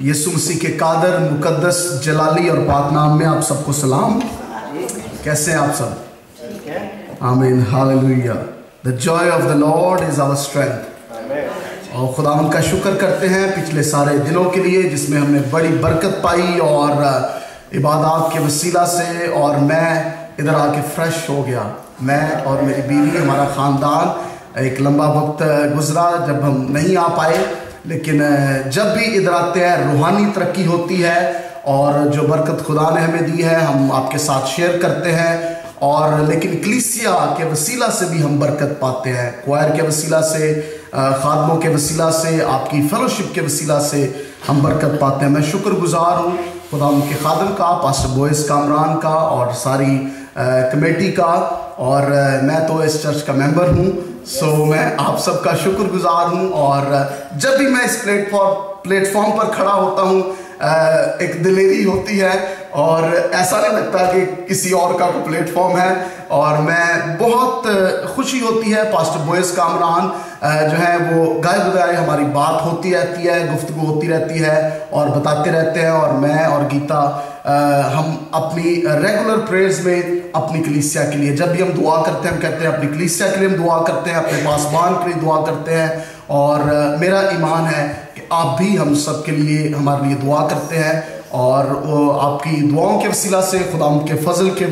यीशु मसीह के कादर, मुकद्दस, जलाली और पाक नाम में आप सबको सलाम। कैसे हैं आप सब? आमीन, hallelujah. The joy of the Lord is our strength। और खुदावंद का शुक्र करते हैं पिछले सारे दिनों के लिए जिसमें हमने बड़ी बरकत पाई और इबादत के वसीला से, और मैं इधर आके फ्रेश हो गया। मैं और मेरी बीवी, हमारा ख़ानदान, एक लंबा वक्त गुजरा जब हम नहीं आ पाए, लेकिन जब भी इधर आते हैं रूहानी तरक्की होती है और जो बरकत खुदा ने हमें दी है हम आपके साथ शेयर करते हैं। और लेकिन कलीसिया के वसीला से भी हम बरकत पाते हैं, क्वायर के वसीला से, खादमों के वसीला से, आपकी फेलोशिप के वसीला से हम बरकत पाते हैं। मैं शुक्रगुजार हूँ खुदा उनके खादम का, पास्टर बोइस कामरान का और सारी कमेटी का, और मैं तो इस चर्च का मेंबर हूँ। सो मैं आप सबका शुक्रगुजार हूँ। और जब भी मैं इस प्लेटफॉर्म पर खड़ा होता हूँ एक दिलेरी होती है और ऐसा नहीं लगता कि किसी और का प्लेटफॉर्म है, और मैं बहुत खुशी होती है। पास्टर बोइस कामरान जो है वो गाय बजाय हमारी बात होती रहती है, गुफ्तगू होती रहती है और बताते रहते हैं, और मैं और गीता हम अपनी रेगुलर प्रेयर्स में अपनी कलीसिया के लिए जब भी हम दुआ करते हैं हम कहते हैं अपनी कलीसिया के लिए हम दुआ करते हैं, अपने पासबान के लिए दुआ करते हैं। और मेरा ईमान है कि आप भी हम सब के लिए, हमारे लिए दुआ करते हैं, और आपकी दुआओं के वसीला से, खुदावंद के फजल के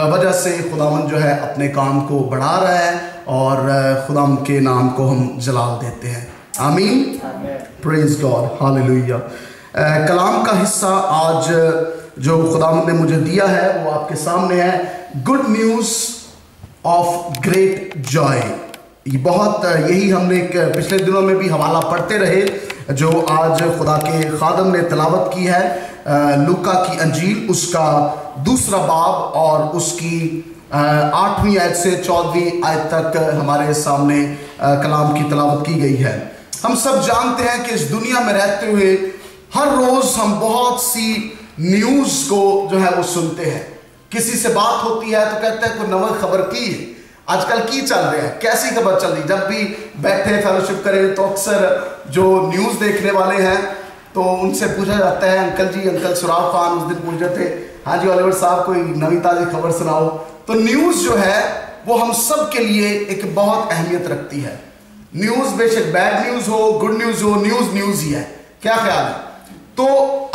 वजह से खुदावंद जो है अपने काम को बढ़ा रहा है और खुदावंद के नाम को हम जलाल देते हैं। आमीन, प्रेज गॉड, हालेलुया। कलाम का हिस्सा आज जो खुदावंद ने मुझे दिया है वो आपके सामने है, good news of great Joy. ये बहुत यही हमने पिछले दिनों में भी हवाला पढ़ते रहे जो आज खुदा के खादम ने तिलावत की है, लूका की अंजील उसका 2 बाब और उसकी 8वीं आयत से 14वीं आयत तक हमारे सामने कलाम की तिलावत की गई है। हम सब जानते हैं कि इस दुनिया में रहते हुए हर रोज हम बहुत सी न्यूज़ को जो है वो सुनते हैं। किसी से बात होती है तो कहते हैं कोई नई खबर की है, आजकल की चल रहा है, कैसी खबर चल रही। जब भी बैठे फेलोशिप करें तो अक्सर जो न्यूज़ देखने वाले हैं तो उनसे पूछा जाता है, अंकल जी, अंकल सुराब खान उस दिन पूछ रहे थे, हाँ जी ऑलिवर साहब कोई नवी ताज़ी खबर सुनाओ। तो न्यूज़ जो है वो हम सब के लिए एक बहुत अहमियत रखती है। न्यूज़ बेशक बैड न्यूज़ हो, गुड न्यूज़ हो, न्यूज़ न्यूज़ ही है। क्या ख्याल है? तो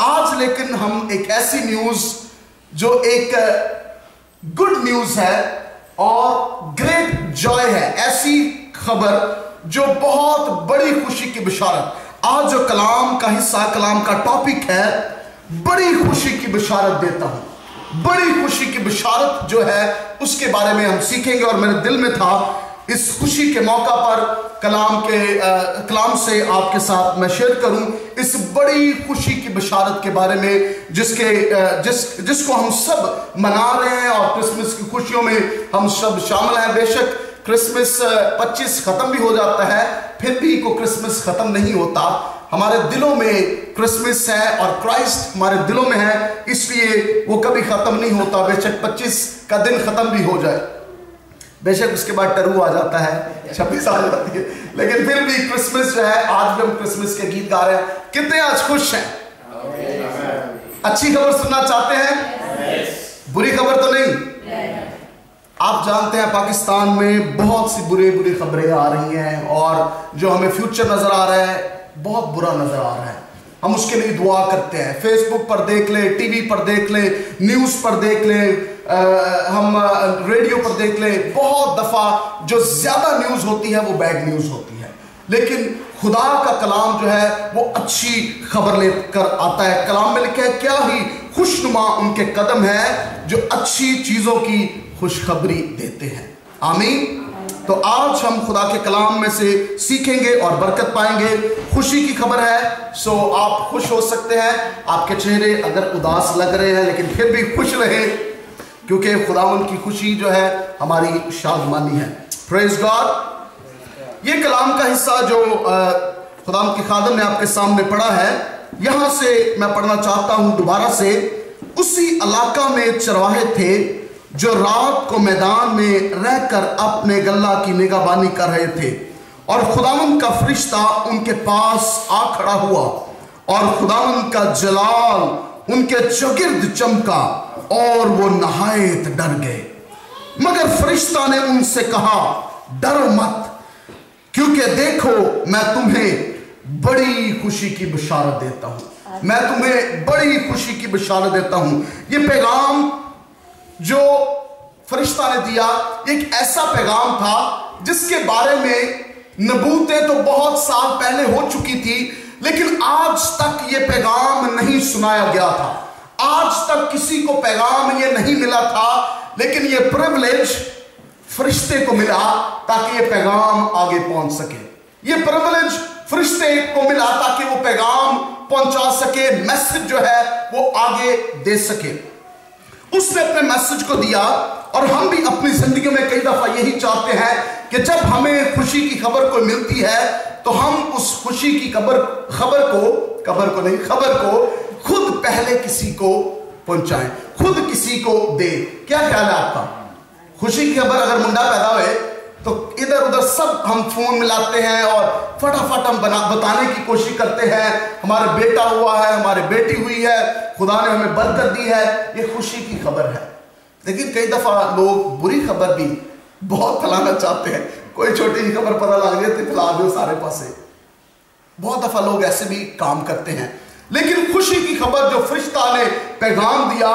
आज लेकिन हम एक ऐसी न्यूज़ जो एक गुड न्यूज़ है और ग्रेट जॉय है, ऐसी खबर जो बहुत बड़ी खुशी की बिशारत। आज जो कलाम का हिस्सा, कलाम का टॉपिक है, बड़ी खुशी की बिशारत देता हूं। बड़ी खुशी की बिशारत जो है उसके बारे में हम सीखेंगे, और मेरे दिल में था इस खुशी के मौका पर कलाम से आपके साथ मैं शेयर करूं इस बड़ी खुशी की बिशारत के बारे में जिसको हम सब मना रहे हैं, और क्रिसमस की खुशियों में हम सब शामिल हैं। बेशक क्रिसमस 25 खत्म भी हो जाता है, फिर भी को क्रिसमस खत्म नहीं होता। हमारे दिलों में क्रिसमस है और क्राइस्ट हमारे दिलों में है, इसलिए वो कभी खत्म नहीं होता। बेशक 25 का दिन खत्म भी हो जाए, बेशक उसके बाद टरू आ जाता है, 26 आ जाती है, लेकिन फिर भी क्रिसमस जो है, आज भी हम क्रिसमस के गीत गा रहे हैं। कितने आज खुश हैं? अच्छी खबर सुनना चाहते हैं? बुरी खबर तो नहीं? आप जानते हैं पाकिस्तान में बहुत सी बुरी खबरें आ रही हैं, और जो हमें फ्यूचर नजर आ रहा है बहुत बुरा नजर आ रहा है। हम उसके लिए दुआ करते हैं। फेसबुक पर देख ले, टीवी पर देख ले, न्यूज़ पर देख ले, हम रेडियो पर देख ले, बहुत दफ़ा जो ज़्यादा न्यूज़ होती है वो बैड न्यूज़ होती है, लेकिन खुदा का कलाम जो है वो अच्छी खबर लेकर आता है। कलाम में लिखा है, क्या ही खुशनुमा उनके कदम है जो अच्छी चीज़ों की खुशखबरी देते हैं। आमीन। तो आज हम खुदा के कलाम में से सीखेंगे और बरकत पाएंगे। खुशी की खबर है, सो आप खुश हो सकते हैं। आपके चेहरे अगर उदास लग रहे हैं लेकिन फिर भी खुश रहे, क्योंकि खुदावंद की खुशी जो है हमारी शादमानी है। Praise God. ये कलाम का हिस्सा जो खुदावंद के खादम ने आपके सामने पढ़ा है, यहां से मैं पढ़ना चाहता हूं दोबारा से। उसी इलाका में चरवाहे थे जो रात को मैदान में रहकर अपने गल्ला की निगाहबानी कर रहे थे, और खुदावंद का फरिश्ता उनके पास आ खड़ा हुआ और खुदावंद का जलाल उनके चौगिर्द चमका और वो नहायत डर गए। मगर फरिश्ता ने उनसे कहा, डरो मत, क्योंकि देखो मैं तुम्हें बड़ी खुशी की बशारत देता हूं। मैं तुम्हें बड़ी खुशी की बशारत देता हूं। ये पैगाम जो फरिश्ता ने दिया एक ऐसा पैगाम था जिसके बारे में नबूतें तो बहुत साल पहले हो चुकी थी, लेकिन आज तक ये पैगाम नहीं सुनाया गया था। आज तक किसी को पैगाम ये नहीं मिला था, लेकिन ये प्रिविलेज फरिश्ते को मिला ताकि ये पैगाम आगे पहुंच सके। ये प्रिविलेज फरिश्ते को मिला ताकि वो पैगाम पहुंचा सके, मैसेज जो है वो आगे दे सके। उसने अपने मैसेज को दिया, और हम भी अपनी जिंदगी में कई दफा यही चाहते हैं कि जब हमें खुशी की खबर कोई मिलती है तो हम उस खुशी की खबर को खुद पहले किसी को पहुंचाएं, खुद किसी को दे। क्या ख्याल है आपका? खुशी की खबर अगर मुंडा पैदा हुए तो इधर उधर सब हम फोन मिलाते हैं और फटाफट हम बताने की कोशिश करते हैं, हमारा बेटा हुआ है, हमारी बेटी हुई है, खुदा ने हमें बरकत दी है, ये खुशी की खबर है। लेकिन कई दफा लोग बुरी खबर भी बहुत फैलाना चाहते हैं। कोई छोटी सी खबर पता लग जाए तो फैला दो सारे पासे। बहुत दफा लोग ऐसे भी काम करते हैं। लेकिन खुशी की खबर जो फरिश्ता ने पैगाम दिया,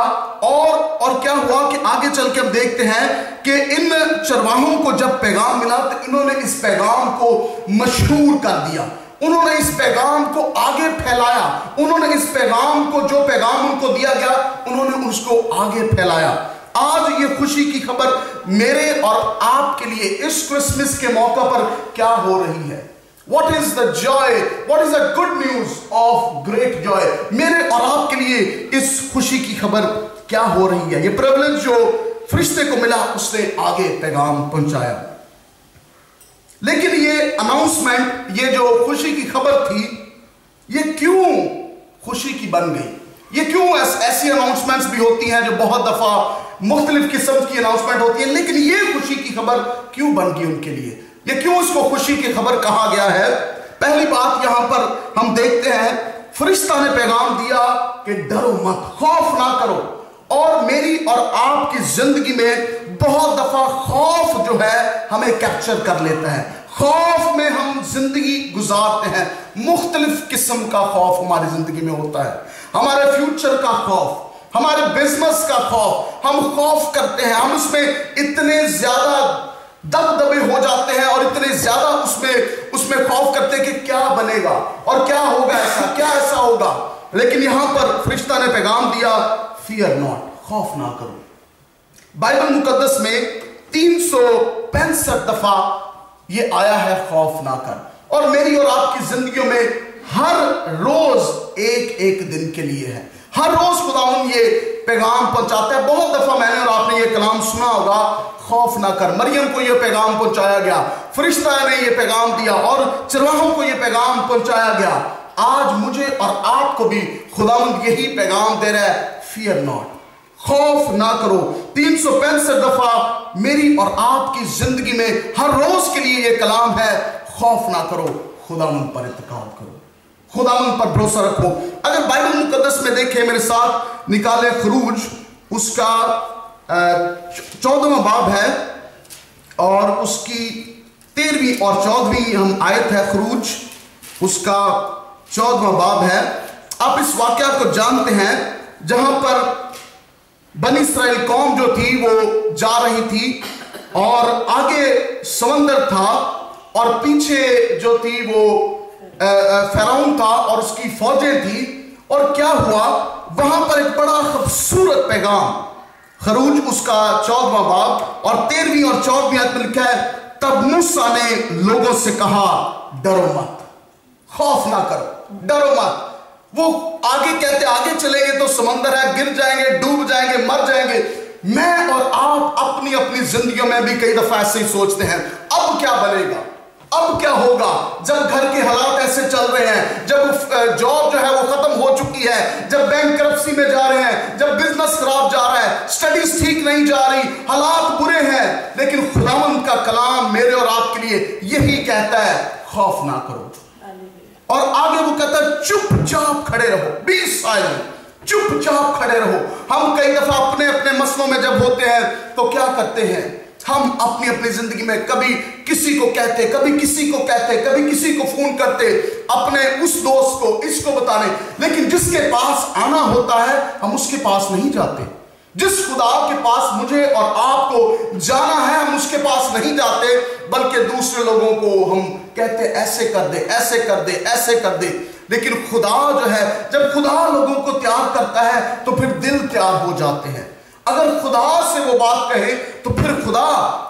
और क्या हुआ कि आगे चल के हम देखते हैं कि इन चरवाहों को जब पैगाम मिला तो इन्होंने इस पैगाम को मशहूर कर दिया। उन्होंने इस पैगाम को आगे फैलाया। उन्होंने इस पैगाम को, जो पैगाम उनको दिया गया, उन्होंने उसको आगे फैलाया। आज ये खुशी की खबर मेरे और आपके लिए इस क्रिसमस के मौका पर क्या हो रही है? What is the joy? What is the good news of great joy? मेरे और आपके लिए इस खुशी की खबर क्या हो रही है? ये प्रिविलेज जो फरिश्ते को मिला उसने आगे पैगाम पहुंचाया। लेकिन ये अनाउंसमेंट, ये जो खुशी की खबर थी, ये क्यों खुशी की बन गई? ये क्यों ऐसी अनाउंसमेंट्स भी होती हैं जो बहुत दफा मुख्तलिफ किस्म की अनाउंसमेंट होती है, लेकिन ये खुशी की खबर क्यों बन गई उनके लिए? ये क्यों इसको खुशी की खबर कहा गया है? पहली बात यहां पर हम देखते हैं, फरिश्ता ने पैगाम दिया कि डरो मत, खौफ ना करो। और मेरी और आपकी जिंदगी में बहुत दफा खौफ जो है हमें कैप्चर कर लेता है। खौफ में हम जिंदगी गुजारते हैं। मुख्तलिफ किस्म का खौफ हमारी जिंदगी में होता है। हमारे फ्यूचर का खौफ, हमारे बिजनेस का खौफ, हम खौफ करते हैं। हम उसमें इतने ज्यादा दबदबे हो जाते हैं और इतने ज्यादा उसमें खौफ करते हैं कि क्या बनेगा और क्या होगा, क्या ऐसा होगा। लेकिन यहां पर फरिश्ता ने पैगाम दिया, फियर नॉट, खौफ ना करो। बाइबल मुकद्दस में 365 दफा ये आया है खौफ ना कर। और मेरी और आपकी जिंदगियों में हर रोज एक दिन के लिए है। हर रोज खुदावंद ये पैगाम पहुंचाता है। बहुत दफा मैंने और आपने ये कलाम सुना होगा, खौफ ना कर। मरियम को ये पैगाम पहुंचाया गया, फरिश्ता ने ये पैगाम दिया और चरवाहों को ये पैगाम पहुंचाया गया। आज मुझे और आपको भी खुदावंद यही पैगाम दे रहा है, फियर नॉट, खौफ ना करो। 365 दफा मेरी और आपकी जिंदगी में हर रोज के लिए ये कलाम है, खौफ ना करो, खुदावंद पर इत्तेकाद करो, खुदावंद पर भरोसा रखो। अगर बाइबल मुकद्दस में देखें, मेरे साथ निकाले खरूज, उसका 14वां बाब है और उसकी 13वीं और 14वीं हम आयत है। खरूज उसका 14वां बाब है। आप इस वाकया को जानते हैं जहां पर बनी इस्राएल कौम जो थी वो जा रही थी और आगे समंदर था और पीछे जो थी वो फिरौन था और उसकी फौजें थी। और क्या हुआ, वहां पर एक बड़ा खूबसूरत पैगाम, खरूज उसका 14वां बाब और 13वीं और 14वीं आयत में लिखा है, तब मूसा ने लोगों से कहा, डरो मत, खौफ ना करो, डरो मत। वो आगे कहते आगे चलेंगे तो समंदर है, गिर जाएंगे, डूब जाएंगे, मर जाएंगे। मैं और आप अपनी अपनी जिंदगियों में भी कई दफा ऐसे ही सोचते हैं, अब क्या बनेगा, अब क्या होगा, जब घर के हालात ऐसे चल रहे हैं, जब जॉब जो है वो खत्म हो चुकी है, जब बैंक करप्सी में जा रहे हैं, जब बिजनेस खराब जा रहा है, स्टडीज ठीक नहीं जा रही, हालात बुरे हैं। लेकिन खुदावंद का कलाम मेरे और आपके लिए यही कहता है, खौफ ना करो, और आगे वो कहता है चुपचाप खड़े रहो, बी साइलेंट, चुपचाप खड़े रहो। हम कई दफा अपने अपने मसलों में जब होते हैं तो क्या करते हैं, हम अपनी अपनी जिंदगी में कभी किसी को कहते, कभी किसी को कहते, कभी किसी को फोन करते, अपने उस दोस्त को, इसको बताने, लेकिन जिसके पास आना होता है हम उसके पास नहीं जाते। जिस खुदा के पास मुझे और आपको जाना है हम उसके पास नहीं जाते, बल्कि दूसरे लोगों को हम कहते ऐसे कर दे, ऐसे कर दे, ऐसे कर दे। लेकिन खुदा जो है, जब खुदा लोगों को तैयार करता है तो फिर दिल तैयार हो जाते हैं। अगर खुदा से वो बात कहे तो फिर खुदा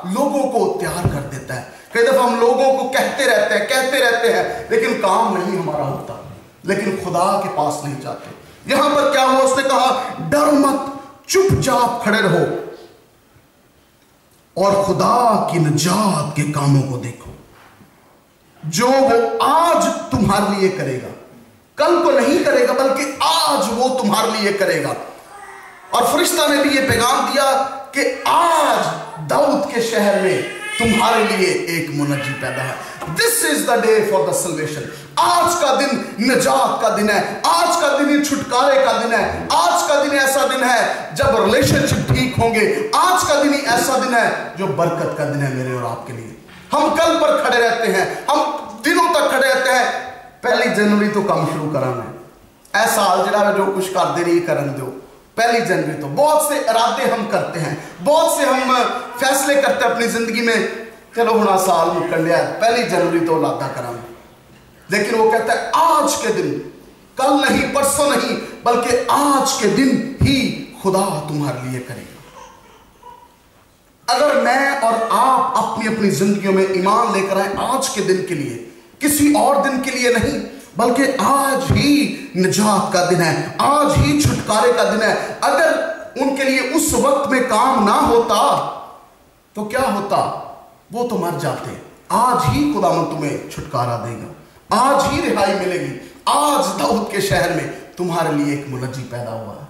लोगों को तैयार कर देता है। कई दफा हम लोगों को कहते रहते हैं लेकिन काम नहीं हमारा होता, लेकिन खुदा के पास नहीं जाते। यहां पर क्या हुआ, उसने कहा डर मत, चुपचाप खड़े रहो और खुदा की निजात के कामों को देखो, जो वो आज तुम्हारे लिए करेगा। कल को नहीं करेगा बल्कि आज वो तुम्हारे लिए करेगा। और फरिश्ता ने भी ये पैगाम दिया कि आज दाऊद के शहर में तुम्हारे लिए एक मुनज्जी पैदा है। This is the day for the salvation. आज का दिन निजात का दिन है, आज का दिन छुटकारे का दिन है, आज का दिन ऐसा दिन है जब रिलेशनशिप ठीक होंगे, आज का दिन ऐसा दिन है जो बरकत का दिन है मेरे और आपके लिए। हम कल पर खड़े रहते हैं, हम दिनों तक खड़े रहते हैं, 1 जनवरी तो काम शुरू कराना ऐसा जरा जो कुछ कर दे रही करन दो। 1 जनवरी तो बहुत से इरादे हम करते हैं, बहुत से हम फैसले करते हैं अपनी जिंदगी में, चलो हुणा साल मुकल लिया, 1 जनवरी तो लादा करांगे। लेकिन वो कहता है आज के दिन, कल नहीं, परसों नहीं, बल्कि आज के दिन ही खुदा तुम्हारे लिए करेगा। अगर मैं और आप अपनी अपनी जिंदगियों में ईमान लेकर आए आज के दिन के लिए, किसी और दिन के लिए नहीं, बल्कि आज ही निजात का दिन है, आज ही छुटकारे का दिन है। अगर उनके लिए उस वक्त में काम ना होता तो क्या होता, वो तो मर जाते। आज ही खुदा तुम्हें छुटकारा देगा, आज ही रिहाई मिलेगी। आज दाऊद के शहर में तुम्हारे लिए एक मुनज्जी पैदा हुआ है।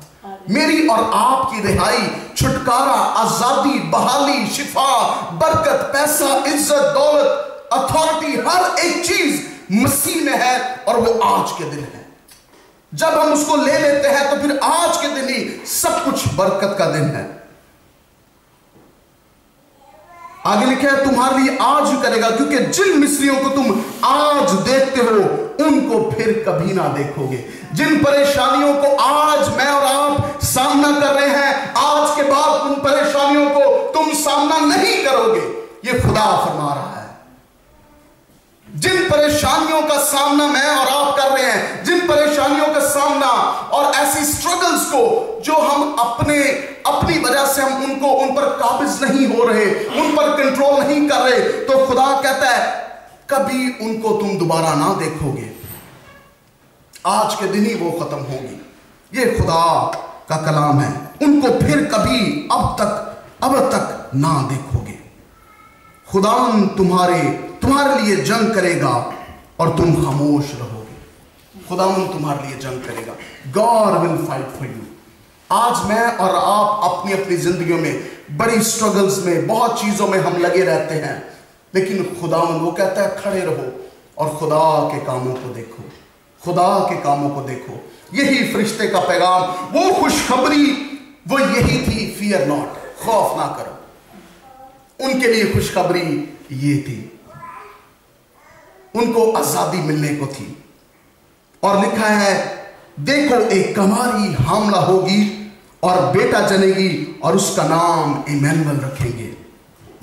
मेरी और आपकी रिहाई, छुटकारा, आजादी, बहाली, शिफा, बरकत, पैसा, इज्जत, दौलत, अथॉरिटी, हर एक चीज मसीह में है और वो आज के दिन है। जब हम उसको ले लेते हैं तो फिर आज के दिन ही सब कुछ बरकत का दिन है। आगे लिखा है तुम्हारे लिए आज ही करेगा, क्योंकि जिन मिस्रियों को तुम आज देखते हो उनको फिर कभी ना देखोगे। जिन परेशानियों को आज मैं और आप सामना कर रहे हैं, आज के बाद उन परेशानियों को तुम सामना नहीं करोगे, ये खुदा फरमा रहा है। जिन परेशानियों का सामना मैं और आप कर रहे हैं, जिन परेशानियों का सामना और ऐसी स्ट्रगल्स को जो हम अपनी वजह से हम उन पर काबिज नहीं हो रहे, उन पर कंट्रोल नहीं कर रहे, तो खुदा कहता है कभी उनको तुम दोबारा ना देखोगे, आज के दिन ही वो खत्म होगी। ये खुदा का कलाम है। उनको फिर कभी अब तक ना देखोगे। खुदावन तुम्हारे लिए जंग करेगा और तुम खामोश रहोगे। खुदावन तुम्हारे लिए जंग करेगा। God will fight for you. आज मैं और आप अपनी अपनी जिंदगियों में बड़ी स्ट्रगल्स में, बहुत चीजों में हम लगे रहते हैं, लेकिन खुदावन वो कहता है खड़े रहो और खुदा के कामों को देखो, खुदा के कामों को देखो। यही फरिश्ते का पैगाम, वो खुशखबरी वो यही थी, फियर नॉट, खौफ ना करो। उनके लिए खुशखबरी ये थी, उनको आजादी मिलने को थी। और लिखा है देखो एक कमारी हामला होगी और बेटा जनेगी और उसका नाम इमैनुअल रखेंगे,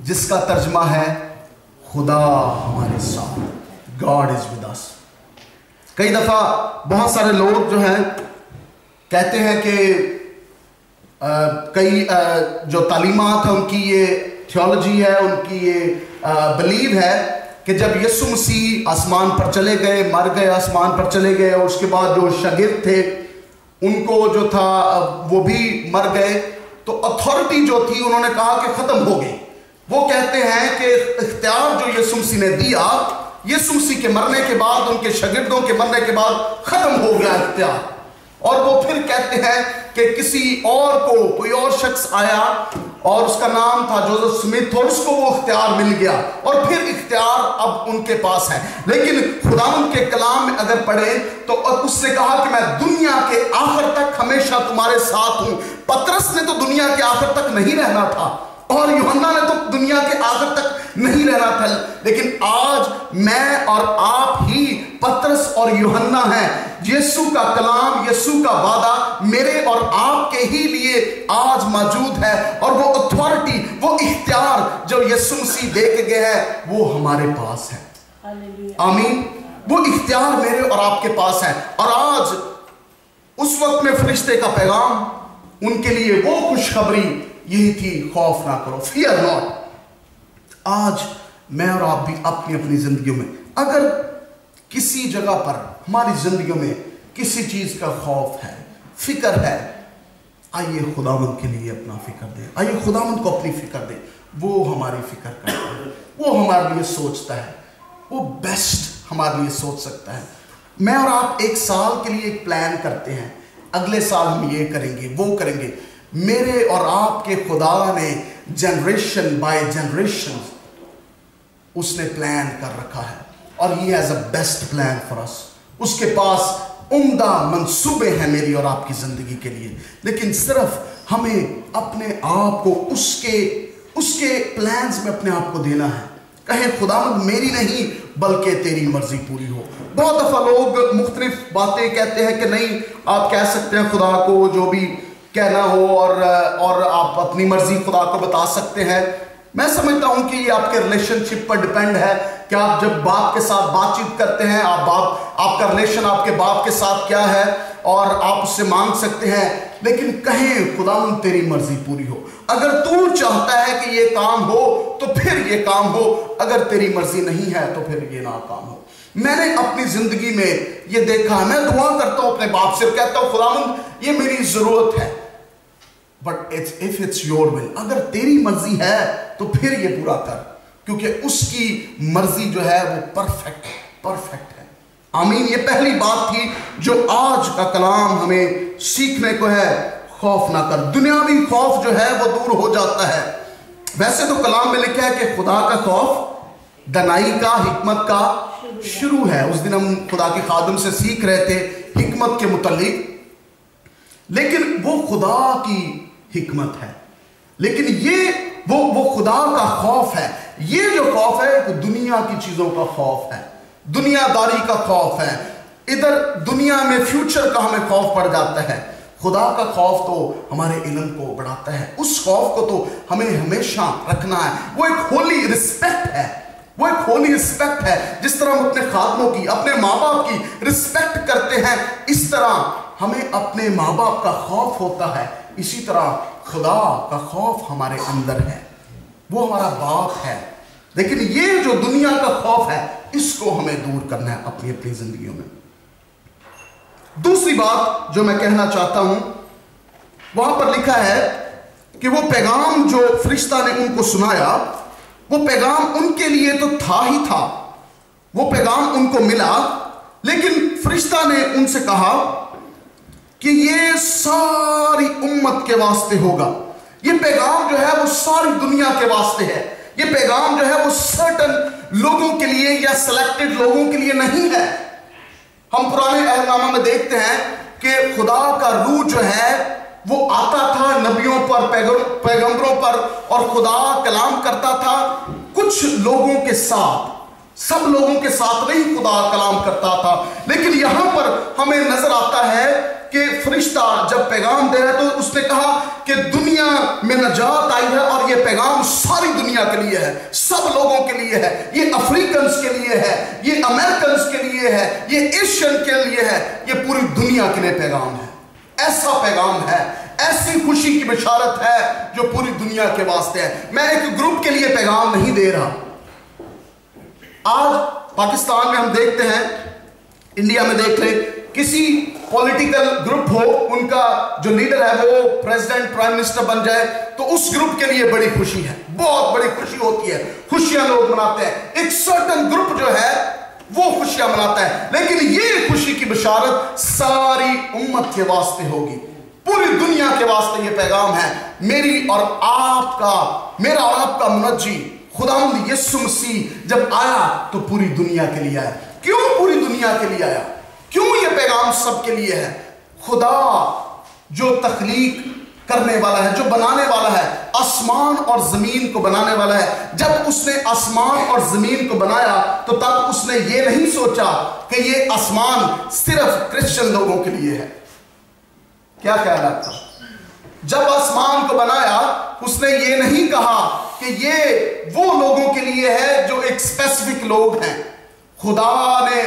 जिसका तर्जमा है खुदा हमारे साथ, गॉड इज विद अस। कई दफा बहुत सारे लोग जो हैं कहते हैं कि कई जो तालीमात है उनकी ये थियोलॉजी है, उनकी ये बिलीव है कि जब यीशु मसीह आसमान पर चले गए, मर गए, आसमान पर चले गए, और उसके बाद जो शागिर्द थे उनको जो था वो भी मर गए, तो अथॉरिटी जो थी उन्होंने कहा कि खत्म हो गई। वो कहते हैं कि इख्तियार जो यीशु मसीह ने दिया, यीशु मसीह के मरने के बाद, उनके शागिर्दों के मरने के बाद खत्म हो गया इख्तियार। और वो फिर कहते हैं कि किसी और को, कोई और शख्स आया اور اس کا نام تھا جوزف سمتھ، اور اس کو وہ اختیار مل گیا اور پھر اختیار اب ان کے پاس ہے. لیکن خداوند کے کلام میں اگر پڑھیں تو اس نے کہا کہ میں دنیا کے آخر تک ہمیشہ تمہارے ساتھ ہوں. پترس نے تو دنیا کے آخر تک نہیں رہنا تھا اور یوحنا نے تو دنیا کے آخر تک نہیں رہنا تھا، لیکن آج میں اور آپ ہی پترس اور یوحنا ہیں. یسوع کا کلام، یسوع کا وعدہ میرے اور آپ کے ہی لیے آج موجود ہے، اور وہ اتھارٹی، وہ اختیار جو یسوع مسیح دے کے گئے ہے وہ ہمارے پاس ہے. آمین. وہ اختیار میرے اور آپ کے پاس ہے. اور آج اس وقت میں فرشتے کا پیغام ان کے لیے وہ خوشخبری یہی تھی، خوف نہ کرو، fear not. آج میں اور آپ بھی اپنی اپنی زندگیوں میں اگر کسی جگہ پر ہماری زندگیوں میں کسی چیز کا خوف ہے، فکر ہے، آئیے خداوند کے لیے اپنا فکر دیں، آئیے خداوند کو اپنی فکر دیں. وہ ہماری فکر کرتا ہے، وہ ہمارے لیے سوچتا ہے، وہ بیسٹ ہمارے لیے سوچ سکتا ہے. میں اور آپ ایک سال کے لیے ایک پلان کرتے ہیں، اگلے سال ہم یہ کریں گے، وہ کریں گے. میرے اور آپ کے خدا نے جنریشن بائی جنریشن اس نے پلان کر رکھا ہے، اور he has a best plan for us. اس کے پاس عمدہ منصوبے ہیں میری اور آپ کی زندگی کے لیے، لیکن صرف ہمیں اپنے آپ کو اس کے پلانز میں اپنے آپ کو دینا ہے. کہیں خداوند میری نہیں بلکہ تیری مرضی پوری ہو. بہت دفعہ لوگ مختلف باتیں کہتے ہیں کہ نہیں، آپ کہہ سکتے ہیں خدا کو جو بھی کہنا ہو اور آپ اپنی مرضی خدا کو بتا سکتے ہیں. میں سمجھتا ہوں کہ یہ آپ کے ریلیشن شپ پر ڈیپینڈ ہے کہ آپ جب باپ کے ساتھ بات چیت کرتے ہیں، آپ کا ریلیشن آپ کے باپ کے ساتھ کیا ہے، اور آپ اس سے مانگ سکتے ہیں. لیکن کہیں خداوند تیری مرضی پوری ہو. اگر تو چاہتا ہے کہ یہ کام ہو تو پھر یہ کام ہو، اگر تیری مرضی نہیں ہے تو پھر یہ ناکام ہو. میں نے اپنی زندگی میں یہ دیکھا ہے. میں دعا کرتا ہوں اپنے باپ سے، کہتا ہوں خداوند یہ میری ضرورت ہے، but if it's your will، اگر تیری مرضی ہے تو پھر یہ پورا کر، کیونکہ اس کی مرضی جو ہے وہ پرفیکٹ ہے. آمین. یہ پہلی بات تھی جو آج کا کلام ہمیں سیکھنے کو ہے. خوف نہ کر. دنیاوی خوف جو ہے وہ دور ہو جاتا ہے. ویسے تو کلام میں لکھا ہے کہ خدا کا خوف دنائی کا، حکمت کا شروع ہے. اس دن ہم خدا کے خادم سے سیکھ رہے تھے حکمت کے متعلق، لیکن وہ خدا کی حکمت ہے، لیکن یہ وہ خدا کا خوف ہے. یہ جو خوف ہے وہ دنیا کی چیزوں کا خوف ہے، دنیا داری کا خوف ہے. ادھر دنیا میں فیوچر کا ہمیں خوف پڑ جاتا ہے. خدا کا خوف تو ہمارے علم کو بڑھاتا ہے. اس خوف کو تو ہمیں ہمیشہ رکھنا ہے. وہ ایک ہولی رسپیکٹ ہے، وہ ایک ہولی رسپیکٹ ہے. جس طرح ہم اپنے خادموں کی، اپنے ماں باپ کی رسپیکٹ کرتے ہیں، اس طرح ہمیں اپنے ماں باپ کا خوف ہوتا ہے. اسی طرح خدا کا خوف ہمارے اندر ہے، وہ ہمارا باپ ہے. لیکن یہ جو دنیا کا خوف ہے اس کو ہمیں دور کرنا ہے اپنی زندگیوں میں. دوسری بات جو میں کہنا چاہتا ہوں، وہاں پر لکھا ہے کہ وہ پیغام جو فرشتہ نے ان کو سنایا، وہ پیغام ان کے لیے تو تھا ہی تھا، وہ پیغام ان کو ملا، لیکن فرشتہ نے ان سے کہا کہ یہ ساری امت کے واسطے ہوگا. یہ پیغام جو ہے وہ ساری دنیا کے واسطے ہے. یہ پیغام جو ہے وہ سرٹن لوگوں کے لیے یا سلیکٹڈ لوگوں کے لیے نہیں ہے. ہم پرانے عہد نامہ میں دیکھتے ہیں کہ خدا کا روح جو ہے وہ آتا تھا نبیوں پر، پیغمبروں پر، اور خدا کلام کرتا تھا کچھ لوگوں کے ساتھ، سب لوگوں کے ساتھ نہیں خدا کلام کرتا تھا. لیکن یہاں پر ہمیں نظر آتا ہے کہ فرشتہ جب پیغام دے رہا ہے تو اس نے کہا کہ دنیا میں نجات آئی ہے، اور یہ پیغام ساری دنیا کے لیے ہے، سب لوگوں کے لیے ہے. یہ افریقنز کے لیے ہے، یہ امریکنز کے لیے ہے، یہ ایشین کے لیے ہے، یہ پوری دنیا کے لیے پیغام ہے. ایسا پیغام ہے، ایسی خوشی کی بشارت ہے جو پوری دنیا کے واسطے ہے. میں ایک گروپ کے لیے پیغام نہیں دے رہا. آج پاکستان میں ہم دیکھتے ہیں، انڈیا میں دیکھ لیں، کسی پولیٹیکل گروپ ہو، ان کا جو لیڈر ہے وہ پریزیڈنٹ، پرائم منسٹر بن جائے تو اس گروپ کے لیے بڑی خوشی ہے، بہت بڑی خوشی ہوتی ہے، خوشیاں لوگ مناتے ہیں. ایک سرٹن گروپ جو ہے وہ خوشیاں مناتا ہے. لیکن یہ خوشی کی بشارت ساری امت کے واسطے ہوگی. पूरी दुनिया के वास्ते ये पैगाम है। मेरा और आपका मुनज्जी खुदावंद यीशु मसीह जब आया तो पूरी दुनिया के लिए आया। क्यों पूरी दुनिया के लिए आया? क्यों ये पैगाम सबके लिए है? खुदा जो तख्लीक करने वाला है, जो बनाने वाला है, आसमान और जमीन को बनाने वाला है, जब उसने आसमान और जमीन को बनाया तो तब उसने ये नहीं सोचा कि ये आसमान सिर्फ क्रिश्चियन लोगों के लिए है। क्या ख्याल है आपका? जब आसमान को बनाया उसने ये नहीं कहा कि ये वो लोगों के लिए है जो एक स्पेसिफिक लोग हैं। खुदा ने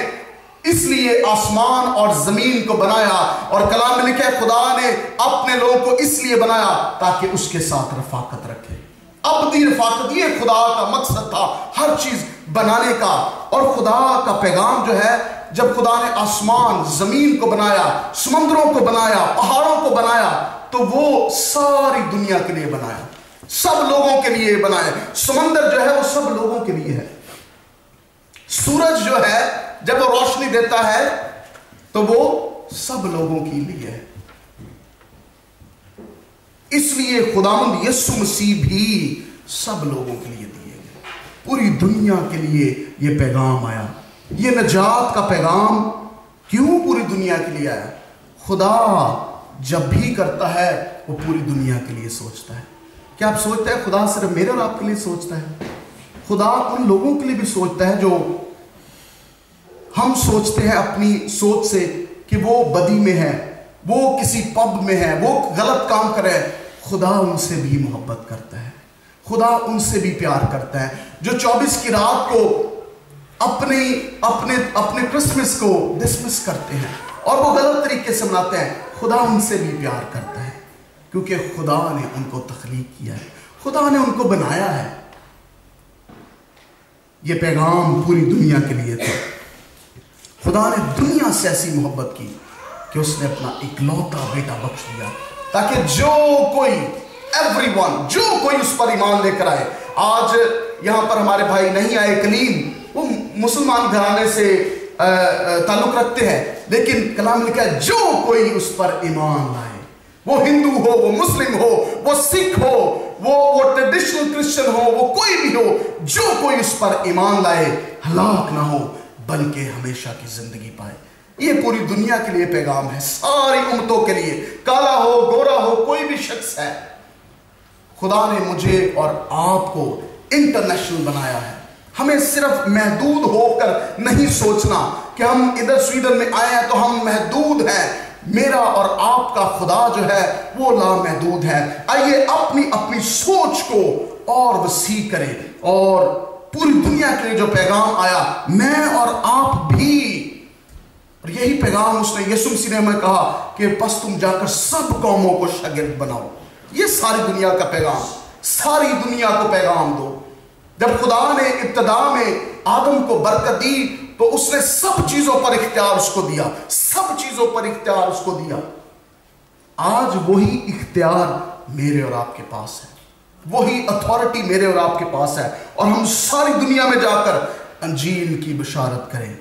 इसलिए आसमान और जमीन को बनाया, और कलाम में लिखा है खुदा ने अपने लोगों को इसलिए बनाया ताकि उसके साथ रफाकत रखे। अबदी रफाकत, ये खुदा का मकसद था हर चीज बनाने का। और खुदा का पैगाम जो है, जब खुदा ने आसमान जमीन को बनाया, समुद्रों को बनाया, पहाड़ों को बनाया, तो वो सारी दुनिया के लिए बनाया, सब लोगों के लिए बनाया। समंदर जो है वो सब लोगों के लिए है। सूरज जो है जब वो रोशनी देता है तो वो सब लोगों के लिए है। इसलिए खुदावंद यीशु मसीह भी सब लोगों के लिए दिए गए। पूरी दुनिया के लिए ये पैगाम आया। ये नजात का पैगाम क्यों पूरी दुनिया के लिए आया? खुदा जब भी करता है वो पूरी दुनिया के लिए सोचता है। क्या आप सोचते हैं खुदा सिर्फ मेरे और आपके लिए सोचता है? खुदा उन लोगों के लिए भी सोचता है जो हम सोचते हैं अपनी सोच से कि वो बदी में है, वो किसी पब में है, वो गलत काम करे। खुदा उनसे भी मोहब्बत करता है, खुदा उनसे भी प्यार करता है। जो 24 की रात को अपने क्रिसमस को डिसमिस करते हैं और वो गलत तरीके से मनाते हैं, खुदा उनसे भी प्यार करता है, क्योंकि खुदा ने उनको तख्लीक किया है, खुदा ने उनको बनाया है। ये पैगाम पूरी दुनिया के लिए था। खुदा ने दुनिया से ऐसी मोहब्बत की कि उसने अपना इकलौता बेटा बख्श दिया, ताकि जो कोई उस पर ईमान लेकर आए। आज यहां पर हमारे भाई नहीं आए कलीम, वो मुसलमान घराने से ताल्लुक रखते हैं, लेकिन कलाम लिखा है जो कोई उस पर ईमान लाए, वो हिंदू हो, वो मुस्लिम हो, वो सिख हो, वो ट्रेडिशनल क्रिश्चियन हो, वो कोई भी हो, जो कोई उस पर ईमान लाए हलाक ना हो बल्कि हमेशा की जिंदगी पाए। ये पूरी दुनिया के लिए पैगाम है, सारी उम्मतों के लिए, काला हो, गोरा हो, कोई भी शख्स है। खुदा ने मुझे और आपको इंटरनेशनल बनाया है। हमें सिर्फ महदूद होकर नहीं सोचना कि हम इधर स्वीडन में आए हैं तो हम महदूद हैं। मेरा और आपका खुदा जो है वो लामहदूद है। आइए अपनी सोच को और वसी करें, और पूरी दुनिया के लिए जो पैगाम आया, मैं और आप भी, और यही पैगाम उसने यीशु मसीह ने हमें कहा कि बस तुम जाकर सब कौमों को शागिर्द बनाओ। ये सारी दुनिया का पैगाम, सारी दुनिया को पैगाम दो। जब खुदा ने इब्तिदा में आदम को बरकत दी तो उसने सब चीजों पर इख्तियार उसको दिया, सब चीजों पर इख्तियार उसको दिया। आज वही इख्तियार मेरे और आपके पास है, वही अथॉरिटी मेरे और आपके पास है, और हम सारी दुनिया में जाकर अंजील की बशारत करें।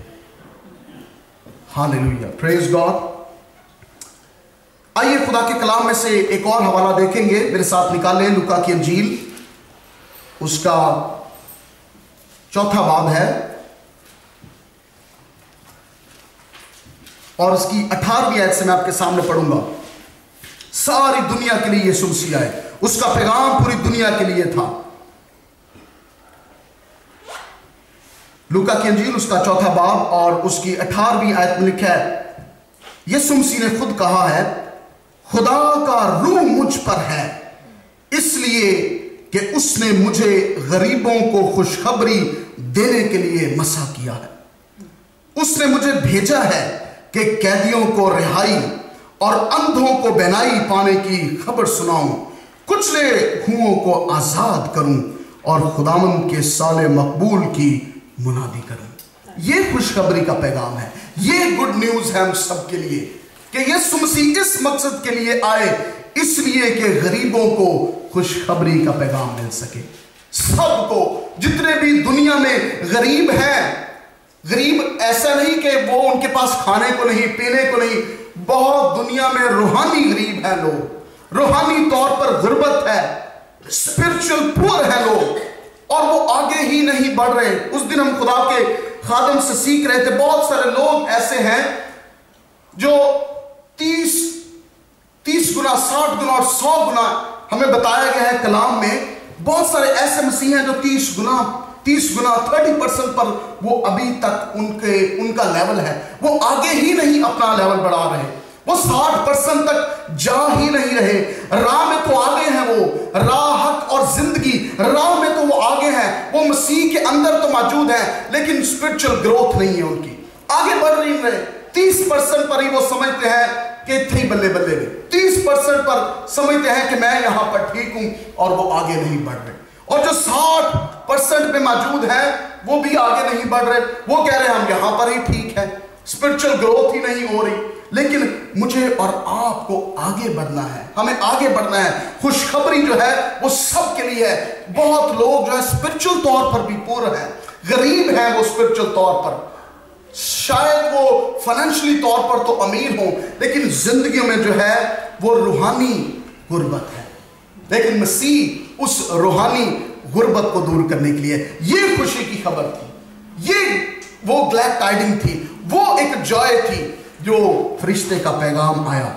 Hallelujah, praise God. आइए खुदा के कलाम में से एक और हवाला देखेंगे, मेरे साथ निकालें लूका की अंजील, उसका 4था बाब है और उसकी 18वीं आयत से मैं आपके सामने पढ़ूंगा। सारी दुनिया के लिए यीशु मसीह आए, उसका पैगाम पूरी दुनिया के लिए था। लूका की अंजील उसका 4था बाब और उसकी 18वीं आयत में लिखा है, यीशु मसीह ने खुद कहा है, खुदा का रूह मुझ पर है, इसलिए कि उसने मुझे गरीबों को खुशखबरी देने के लिए मसा किया है। उसने मुझे भेजा है कि कैदियों को रिहाई और अंधों को बेनाई पाने की खबर सुनाऊं, कुचले हुओं को आजाद करूं और खुदावंद के साले मकबूल की मुनादी करूं। ये खुशखबरी का पैगाम है, ये गुड न्यूज है हम सबके लिए कि यीशु मसीह इस मकसद के लिए आए, इसलिए कि गरीबों को खुशखबरी का पैगाम मिल सके। सबको, जितने भी दुनिया में गरीब हैं, गरीब ऐसा नहीं कि वो उनके पास खाने को नहीं, पीने को नहीं, بہت دنیا میں روحانی غریب ہیں لوگ، روحانی طور پر غربت ہے، اسپرچل پور ہے لوگ، اور وہ آگے ہی نہیں بڑھ رہے۔ اس دن ہم خدا کے خادم سے سیکھ رہے تھے، بہت سارے لوگ ایسے ہیں جو 30 گنا، 60 گنا اور 100 گنا، ہمیں بتایا گیا ہے کلام میں، بہت سارے ایسے مسیح ہیں جو 30 گنا 30% پر وہ ابھی تک ان کا لیول ہے، وہ آگے ہی نہیں اپنا لیول بڑھا رہے، وہ 60% تک جا ہی نہیں رہے۔ راہ میں تو آگے ہیں، وہ راہ، حق اور زندگی، راہ میں تو وہ آگے ہیں، وہ مسیح کے اندر تو موجود ہیں، لیکن اسپرچل گروتھ نہیں ہے ان کی، آگے بڑھ نہیں رہے۔ 30% پر ہی وہ سمجھتے ہیں کہ تھی بلے بلے میں، 30% پر سمجھتے ہیں کہ میں یہاں پر ٹھیک ہوں، اور وہ آگے نہیں بڑھ رہے۔ اور جو 60% پہ موجود ہیں وہ بھی آگے نہیں بڑھ رہے، وہ کہہ رہے ہیں ہم یہاں پر ہی ٹھیک ہے، اسپرچل گروتھ ہی نہیں ہو رہی۔ لیکن مجھے اور آپ کو آگے بڑھنا ہے، ہمیں آگے بڑھنا ہے۔ خوشخبری جو ہے وہ سب کے لیے ہے۔ بہت لوگ جو ہے اسپرچل طور پر بھی پور ہیں، غریب ہیں وہ اسپرچل طور پر، شاید وہ فائنینشلی طور پر تو امیر ہوں، لیکن زندگیوں میں جو ہے وہ روحانی غربت ہے۔ لیکن مسیح اس روحانی غربت کو دور کرنے کے لیے، یہ خوشی کی خبر تھی، یہ وہ گلیڈ ٹائڈنگ تھی، وہ ایک جوائے تھی جو فرشتے کا پیغام آیا۔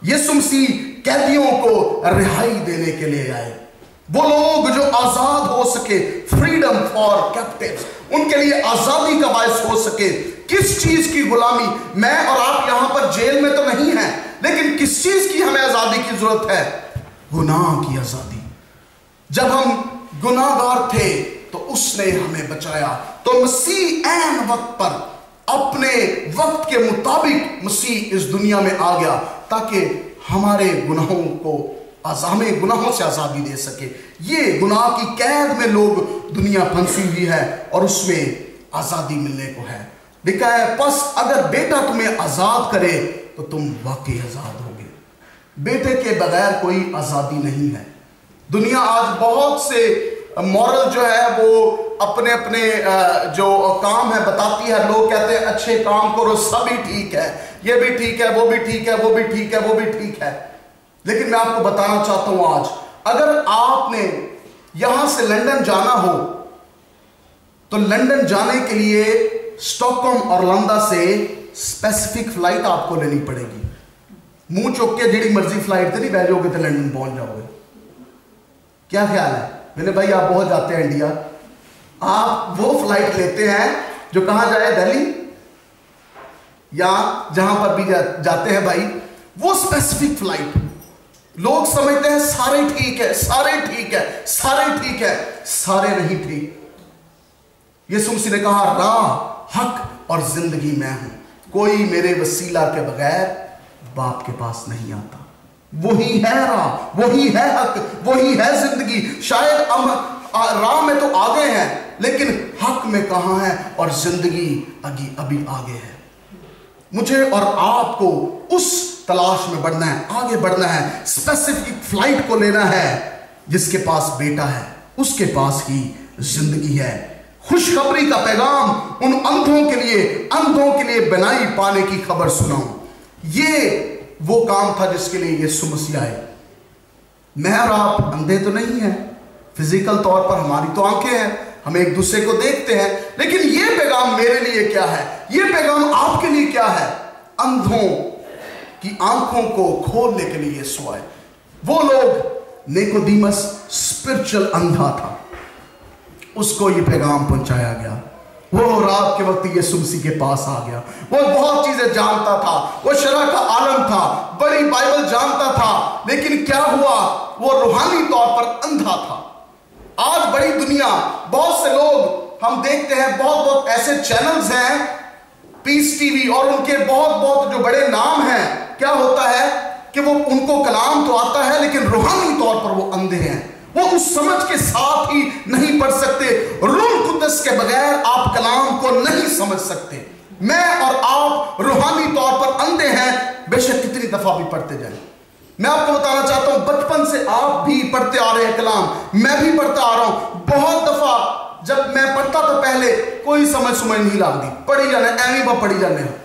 یسوع مسیح قیدیوں کو رہائی دینے کے لیے آئے، وہ لوگ جو آزاد ہو سکے، فریڈم فار کیپٹیوز، ان کے لیے آزادی کا باعث ہو سکے۔ کس چیز کی غلامی؟ میں اور آپ یہاں پر جیل میں تو نہیں ہیں، لیکن کس چیز کی ہمیں آزادی کی ضرورت ہے؟ گناہ کی آزادی۔ جب ہم گناہ گار تھے تو اس نے ہمیں بچایا، تو مسیح عین وقت پر اپنے وقت کے مطابق مسیح اس دنیا میں آ گیا تاکہ ہمارے گناہوں کو، ہمیں گناہوں سے آزادی دے سکے۔ یہ گناہ کی قید میں لوگ دنیا پھنسی ہوئی ہے اور اس میں آزادی ملنے کو ہے۔ لکھا ہے پس اگر بیٹا تمہیں آزاد کرے تو تم واقعی آزاد ہوگے۔ بیٹے کے بغیر کوئی آزادی نہیں ہے۔ دنیا آج بہت سے مورل جو ہے وہ اپنے اپنے جو کام ہے بتاتی ہے، لوگ کہتے ہیں اچھے کام کرو، سب ہی ٹھیک ہے، یہ بھی ٹھیک ہے، وہ بھی ٹھیک ہے، وہ بھی ٹھیک ہے، وہ بھی ٹھیک ہے۔ لیکن میں آپ کو بتانا چاہتا ہوں آج اگر آپ نے یہاں سے لندن جانا ہو تو لندن جانے کے لیے اسٹاک ہوم اور لندن سے اسپیسیفک فلائٹ آپ کو لینی پڑے گی۔ منہ چوک کے جڑی مرضی فلائٹ تے نہیں بہ جاؤ گے تو لندن پہنچ جاؤ گے۔ کیا خیال ہے میرے بھائی؟ آپ بہت جاتے ہیں انڈیا، آپ وہ فلائٹ لیتے ہیں جو کہاں جائے، دہلی یا جہاں پر بھی جاتے ہیں بھائی، وہ اسپیسیفک فلائٹ۔ لوگ سمجھتے ہیں سارے ٹھیک ہے، سارے ٹھیک ہے، سارے ٹھیک ہے، سارے نہیں ٹھیک۔ یسوع مسیح نے کہا راہ، حق اور زندگی میں ہوں، کوئی میرے وسیلہ کے بغیر باپ کے پاس نہیں آتا۔ وہی ہے راہ، وہی ہے حق، وہی ہے زندگی۔ شاید ہم راہ میں تو آگے ہیں لیکن حق میں کہاں ہے اور زندگی ابھی آگے ہے۔ مجھے اور آپ کو اس تلاش میں بڑھنا ہے، آگے بڑھنا ہے، اسپیسیفک فلائٹ کو لینا ہے۔ جس کے پاس بیٹا ہے اس کے پاس ہی زندگی ہے۔ خوشخبری کا پیغام ان اندھوں کے لیے بنائی پانے کی خبر سناؤں۔ یہ وہ کام تھا جس کے لیے یسوع مسیح آئے۔ میں اور آپ اندھے تو نہیں ہیں، فزیکل طور پر ہماری تو آنکھیں ہیں، ہم ایک دوسرے کو دیکھتے ہیں، لیکن یہ پیغام میرے لیے کیا ہے؟ یہ پیغام آپ کے لیے کیا ہے؟ اندھوں کی آنکھوں کو کھولنے کے لیے یسوع آئے۔ وہ لوگ، نیکودیمس اسپرچل اندھا تھا، اس کو یہ پیغام پہنچایا گیا۔ وہ رات کے وقت یسوع مسیح کے پاس آ گیا۔ وہ بہت چیزیں جانتا تھا، وہ شرع کا عالم تھا، بڑی بائبل جانتا تھا، لیکن کیا ہوا؟ وہ روحانی طور پر اندھا تھا۔ آج بڑی دنیا، بہت سے لوگ ہم دیکھتے ہیں، بہت ایسے چینلز ہیں، پیس ٹی وی اور ان کے بہت جو بڑے نام ہیں، کیا ہوتا ہے کہ وہ ان کو کلام تو آتا ہے لیکن روحانی طور پر وہ اندھے ہیں۔ وہ اس سمجھ کے ساتھ ہی نہیں پڑھ سکتے۔ روح القدس کے بغیر آپ کلام کو نہیں سمجھ سکتے۔ میں اور آپ روحانی طور پر اندھے ہیں، بے شک کتنی دفعہ بھی پڑھتے جائیں۔ میں آپ کو بتانا چاہتا ہوں، بچپن سے آپ بھی پڑھتے آ رہے ہیں کلام، میں بھی پڑھتا آ رہا ہوں۔ بہت دفعہ جب میں پڑھتا تو پہلے کوئی سمجھ نہیں لگتی، پڑھی جانے ایویں با پڑھی جانے ہوں،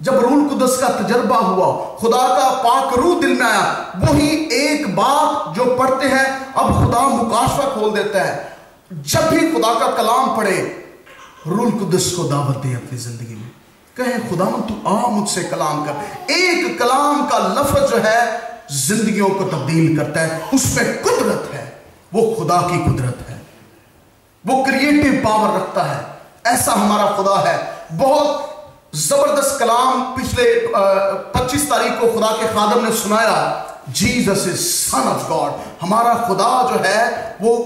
جب روح القدس کا تجربہ ہوا، خدا کا پاک روح دل میں آیا، وہی ایک بات جو پڑھتے ہیں اب خدا مکاشفہ کھول دیتا ہے. جب بھی خدا کا کلام پڑھے روح القدس کو دعوت دے اپنی زندگی میں. کہیں خداوند تو آ مجھ سے کلام کر. ایک کلام کا لفظ جو ہے زندگیوں کو تبدیل کرتا ہے. اس میں قدرت ہے، وہ خدا کی قدرت ہے، وہ کریٹو پاور رکھتا ہے. ایسا ہمارا خدا ہے. بہت زبردست کلام پچھلے 25 تاریخ کو خدا کے خادم نے سنایا. Jesus is son of God. ہمارا خدا جو ہے وہ